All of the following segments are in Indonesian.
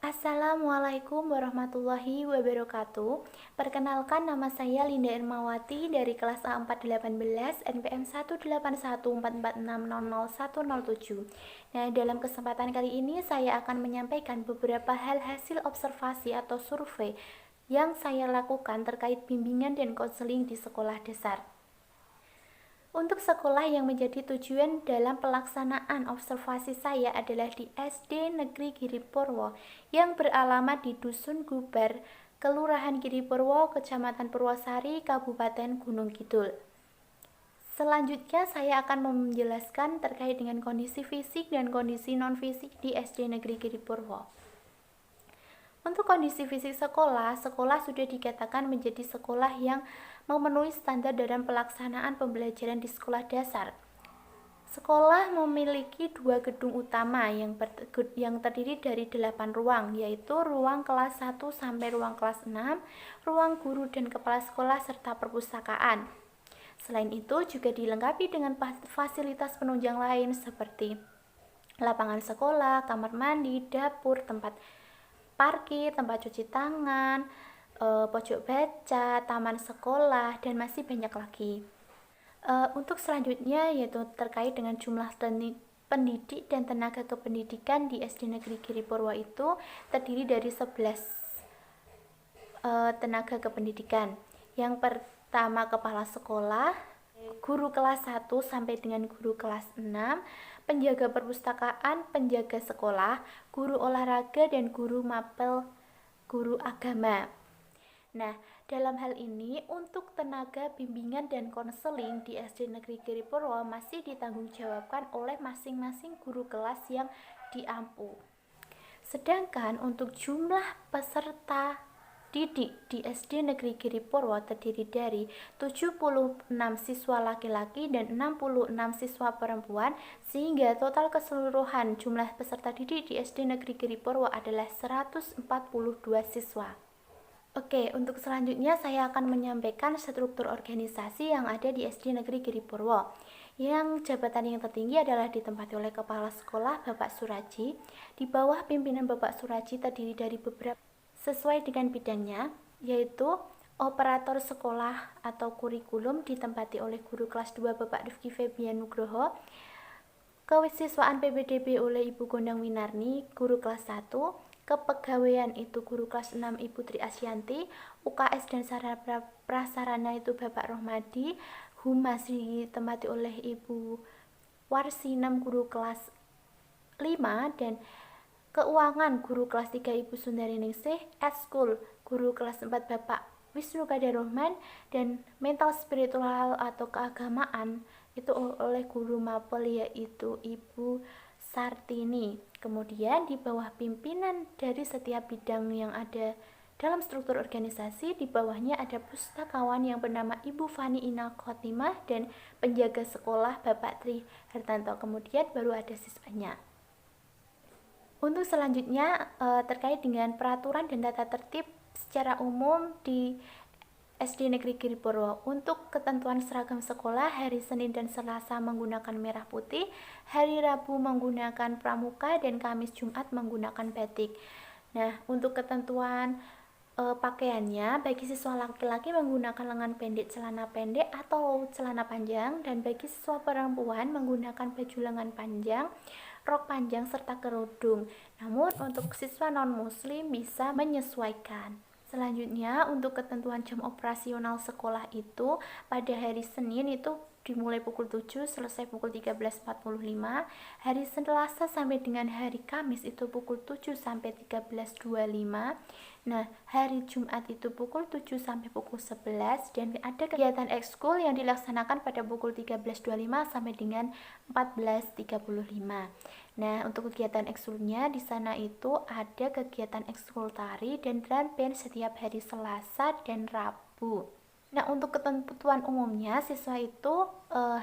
Assalamualaikum warahmatullahi wabarakatuh. Perkenalkan, nama saya Linda Irmawati dari kelas A418 NPM 18144600107. Nah, dalam kesempatan kali ini saya akan menyampaikan beberapa hal hasil observasi atau survei yang saya lakukan terkait bimbingan dan konseling di sekolah dasar. Untuk sekolah yang menjadi tujuan dalam pelaksanaan observasi saya adalah di SD Negeri Giripurwo yang beralamat di Dusun Gubar, Kelurahan Giripurwo, Kecamatan Purwosari, Kabupaten Gunung Kidul. Selanjutnya saya akan menjelaskan terkait dengan kondisi fisik dan kondisi non-fisik di SD Negeri Giripurwo. Untuk kondisi fisik sekolah sudah dikatakan menjadi sekolah yang memenuhi standar dalam pelaksanaan pembelajaran di sekolah dasar. Sekolah memiliki 2 gedung utama yang terdiri dari 8 ruang, yaitu ruang kelas 1 sampai ruang kelas 6, ruang guru dan kepala sekolah, serta perpustakaan. Selain itu juga dilengkapi dengan fasilitas penunjang lain seperti lapangan sekolah, kamar mandi, dapur, tempat parkir, tempat cuci tangan, pojok baca, taman sekolah, dan masih banyak lagi. Untuk selanjutnya yaitu terkait dengan jumlah pendidik dan tenaga kependidikan di SD Negeri Giripurwo itu terdiri dari 11 tenaga kependidikan. Yang pertama kepala sekolah, guru kelas 1 sampai dengan guru kelas 6, penjaga perpustakaan, penjaga sekolah, guru olahraga, dan guru mapel, guru agama. Nah, dalam hal ini untuk tenaga bimbingan dan konseling di SD Negeri Giripurwo masih ditanggungjawabkan oleh masing-masing guru kelas yang diampu. Sedangkan untuk jumlah peserta didik di SD Negeri Giripurwo terdiri dari 76 siswa laki-laki dan 66 siswa perempuan, sehingga total keseluruhan jumlah peserta didik di SD Negeri Giripurwo adalah 142 siswa. Oke, untuk selanjutnya saya akan menyampaikan struktur organisasi yang ada di SD Negeri Giripurwo. Yang jabatan yang tertinggi adalah ditempati oleh Kepala Sekolah Bapak Suraji. Di bawah pimpinan Bapak Suraji terdiri dari beberapa sesuai dengan bidangnya, yaitu operator sekolah atau kurikulum ditempati oleh guru kelas 2 Bapak Rifki Febian Nugroho, kewisiswaan PBDB oleh Ibu Gondang Winarni, guru kelas 1, kepegawaian itu guru kelas 6 Ibu Tri Asyanti, UKS dan sarana prasarana itu Bapak Rohmadi, Humas ditempati oleh Ibu Warsinem guru kelas 5, dan keuangan guru kelas 3 Ibu Sundari Ningsih, Eskul guru kelas 4 Bapak Wisnu Kadarohman, dan mental spiritual atau keagamaan itu oleh guru mapel yaitu Ibu Sartini. Kemudian di bawah pimpinan dari setiap bidang yang ada dalam struktur organisasi, di bawahnya ada pustakawan yang bernama Ibu Fani Ina Khotimah dan penjaga sekolah Bapak Tri Hartanto. Kemudian baru ada siswanya. Untuk selanjutnya terkait dengan peraturan dan tata tertib secara umum di SD Negeri Giripurwo. Untuk ketentuan seragam sekolah, hari Senin dan Selasa menggunakan merah putih, hari Rabu menggunakan pramuka, dan Kamis Jumat menggunakan batik. Nah, untuk ketentuan pakaiannya, bagi siswa laki-laki menggunakan lengan pendek, celana pendek atau celana panjang, dan bagi siswa perempuan menggunakan baju lengan panjang, rok panjang, serta kerudung. Namun untuk siswa non-muslim bisa menyesuaikan. Selanjutnya untuk ketentuan jam operasional sekolah itu pada hari Senin itu dimulai pukul 7 selesai pukul 13.45, hari Selasa sampai dengan hari Kamis itu pukul 7 sampai 13.25. Nah, hari Jumat itu pukul 7 sampai pukul 11, dan ada kegiatan ekskul yang dilaksanakan pada pukul 13.25 sampai dengan 14.35. Nah, untuk kegiatan ekskulnya di sana itu ada kegiatan ekskul tari dan drum band setiap hari Selasa dan Rabu. Nah, untuk ketentuan umumnya, siswa itu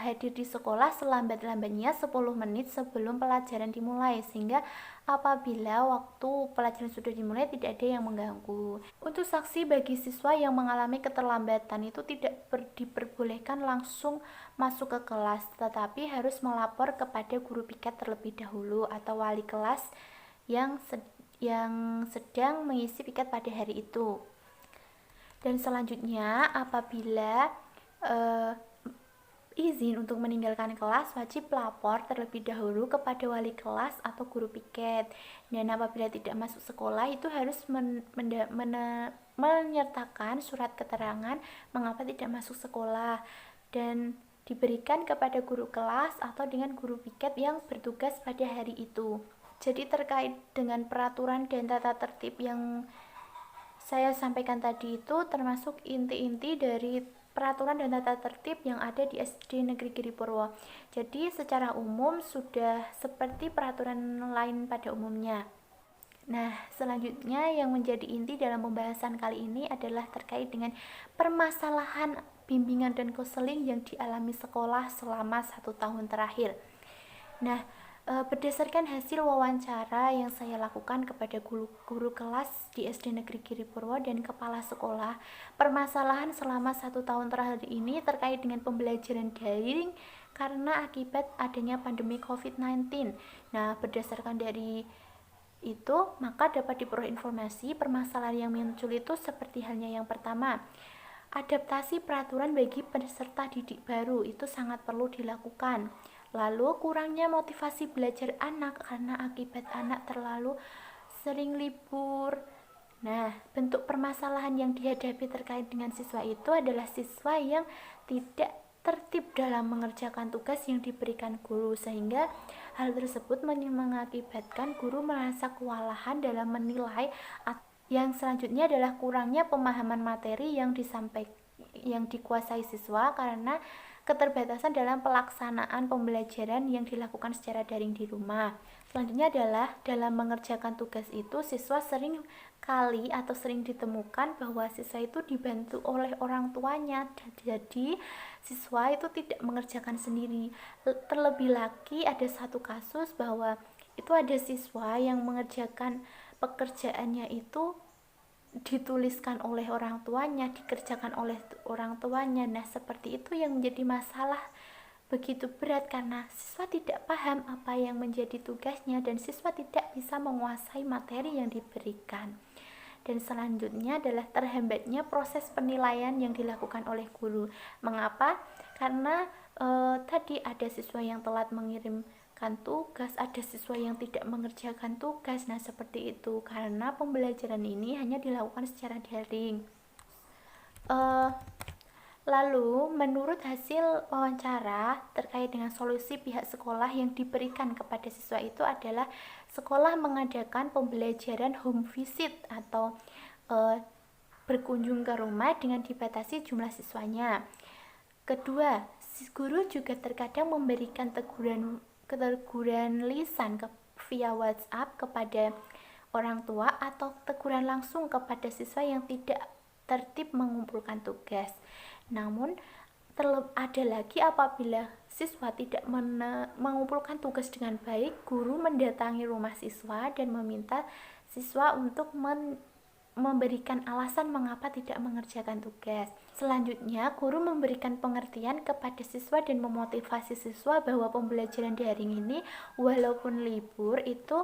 hadir di sekolah selambat-lambatnya 10 menit sebelum pelajaran dimulai, sehingga apabila waktu pelajaran sudah dimulai tidak ada yang mengganggu. Untuk sanksi bagi siswa yang mengalami keterlambatan itu tidak diperbolehkan langsung masuk ke kelas, tetapi harus melapor kepada guru piket terlebih dahulu atau wali kelas yang yang sedang mengisi piket pada hari itu. Dan selanjutnya, apabila izin untuk meninggalkan kelas, wajib lapor terlebih dahulu kepada wali kelas atau guru piket. Dan apabila tidak masuk sekolah, itu harus menyertakan surat keterangan mengapa tidak masuk sekolah dan diberikan kepada guru kelas atau dengan guru piket yang bertugas pada hari itu. Jadi terkait dengan peraturan dan tata tertib yang saya sampaikan tadi itu termasuk inti-inti dari peraturan dan tata tertib yang ada di SD Negeri Giripurwo. Jadi secara umum sudah seperti peraturan lain pada umumnya. Nah, selanjutnya yang menjadi inti dalam pembahasan kali ini adalah terkait dengan permasalahan bimbingan dan konseling yang dialami sekolah selama 1 tahun terakhir. Nah, berdasarkan hasil wawancara yang saya lakukan kepada guru kelas di SD Negeri Giripurwo dan kepala sekolah, permasalahan selama 1 tahun terakhir ini terkait dengan pembelajaran daring karena akibat adanya pandemi COVID-19. Nah, berdasarkan dari itu, maka dapat diperoleh informasi permasalahan yang muncul itu seperti halnya yang pertama, adaptasi peraturan bagi peserta didik baru itu sangat perlu dilakukan. Lalu kurangnya motivasi belajar anak karena akibat anak terlalu sering libur. Nah, bentuk permasalahan yang dihadapi terkait dengan siswa itu adalah siswa yang tidak tertib dalam mengerjakan tugas yang diberikan guru, sehingga hal tersebut mengakibatkan guru merasa kewalahan dalam menilai. Yang selanjutnya adalah kurangnya pemahaman materi yang dikuasai siswa karena keterbatasan dalam pelaksanaan pembelajaran yang dilakukan secara daring di rumah. Selanjutnya adalah dalam mengerjakan tugas itu siswa sering kali atau sering ditemukan bahwa siswa itu dibantu oleh orang tuanya. Jadi siswa itu tidak mengerjakan sendiri. Terlebih lagi ada satu kasus bahwa itu ada siswa yang mengerjakan pekerjaannya itu dituliskan oleh orang tuanya, dikerjakan oleh orang tuanya. Nah, seperti itu yang menjadi masalah begitu berat karena siswa tidak paham apa yang menjadi tugasnya dan siswa tidak bisa menguasai materi yang diberikan. Dan selanjutnya adalah terhambatnya proses penilaian yang dilakukan oleh guru. Mengapa? Karena tadi ada siswa yang telat mengirim tugas, ada siswa yang tidak mengerjakan tugas. Nah, seperti itu karena pembelajaran ini hanya dilakukan secara daring. Lalu, menurut hasil wawancara terkait dengan solusi pihak sekolah yang diberikan kepada siswa itu adalah sekolah mengadakan pembelajaran home visit atau berkunjung ke rumah dengan dibatasi jumlah siswanya. Kedua, guru juga terkadang memberikan teguran lisan via WhatsApp kepada orang tua atau teguran langsung kepada siswa yang tidak tertib mengumpulkan tugas. Namun ada lagi apabila siswa tidak mengumpulkan tugas dengan baik, guru mendatangi rumah siswa dan meminta siswa untuk memberikan alasan mengapa tidak mengerjakan tugas. Selanjutnya, guru memberikan pengertian kepada siswa dan memotivasi siswa bahwa pembelajaran daring ini walaupun libur itu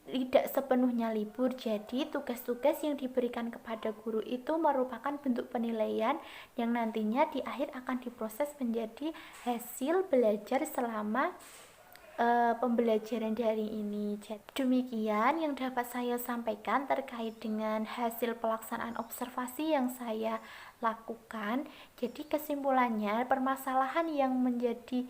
tidak sepenuhnya libur. Jadi tugas-tugas yang diberikan kepada guru itu merupakan bentuk penilaian yang nantinya di akhir akan diproses menjadi hasil belajar selama pembelajaran daring ini. Demikian yang dapat saya sampaikan terkait dengan hasil pelaksanaan observasi yang saya lakukan. Jadi kesimpulannya, permasalahan yang menjadi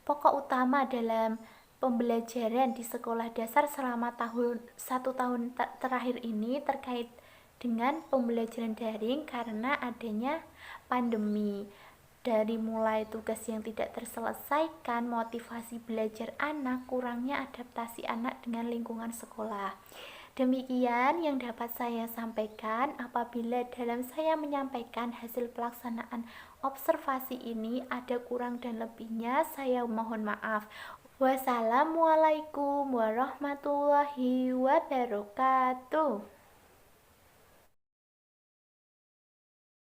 pokok utama dalam pembelajaran di sekolah dasar selama 1 tahun terakhir ini terkait dengan pembelajaran daring karena adanya pandemi. Dari mulai tugas yang tidak terselesaikan, motivasi belajar anak, kurangnya adaptasi anak dengan lingkungan sekolah. Demikian yang dapat saya sampaikan. Apabila dalam saya menyampaikan hasil pelaksanaan observasi ini ada kurang dan lebihnya, saya mohon maaf. Wassalamualaikum warahmatullahi wabarakatuh.